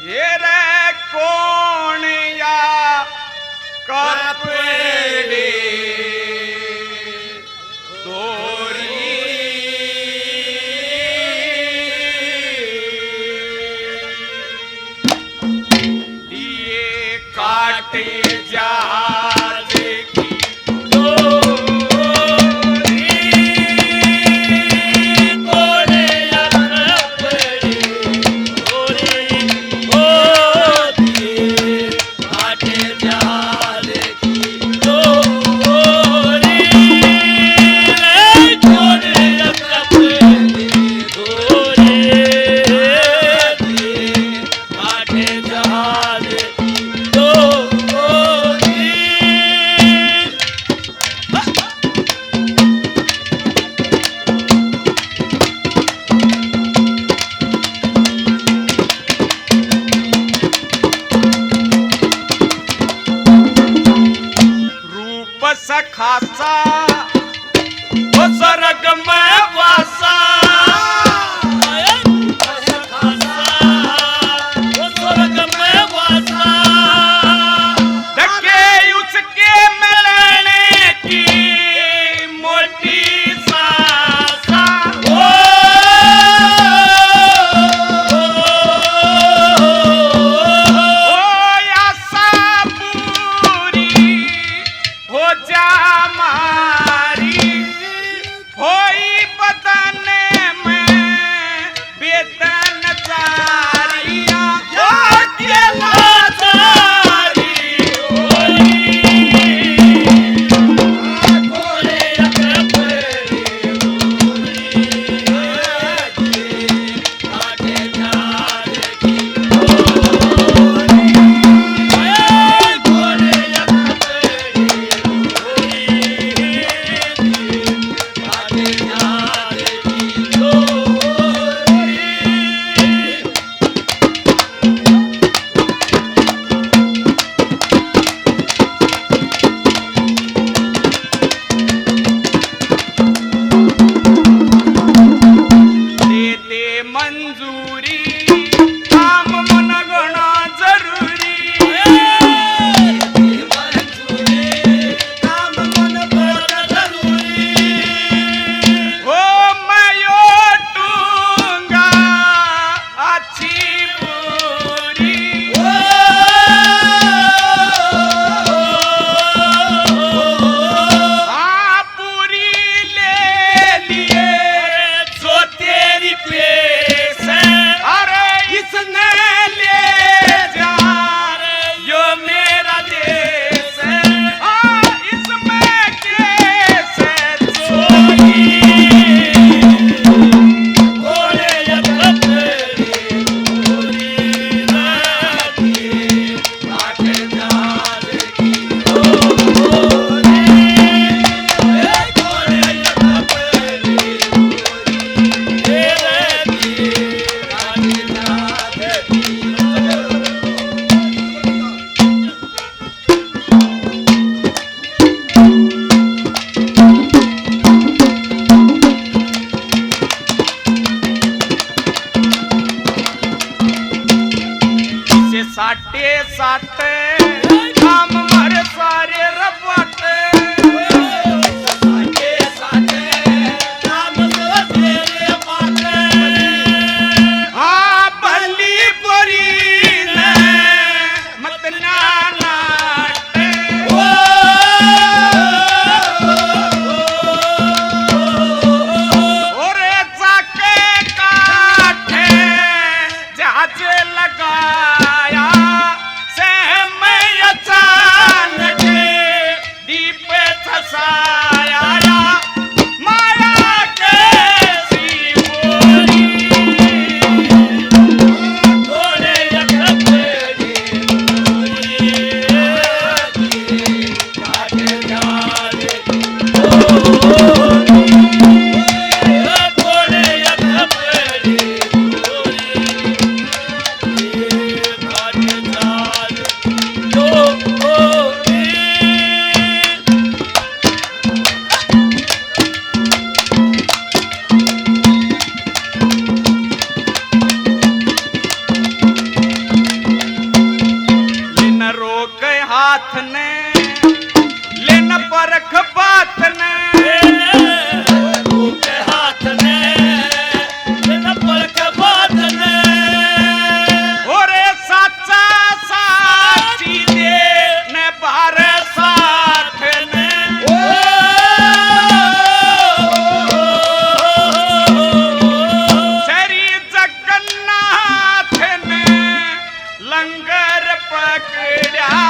ये रे कोण या कपडे दोरी दिए काटे जहाज की खासा वो सरग में वासा धक्के उसके मिलने की मोटी सासा हो जा मारी होई बदन में बेतन जारिया हो केला जारी मंजूरी काम मन गणा जरूरी काम मन बहुत जरूरी हो मैं टूंगा अच्छी बुरी हाँ पूरी ले लिए जो तेरी पे इसने ले जा यो मेरा देश है इसमें कैसे चोरी बोले साटे साटे काम मर सारे रबाटे साटे साटे काम सारे रबाटे हाँ बली बोरी ने मत नाटे ओरे जाके काठे जहाज लगा हाथ ने लेन परख बात ने गुरु के हाथ ने लेन परख बात ने ओरे साचा साची दे ने बार साथ ने श्री जगन्नाथ ने लंगर पकड़ा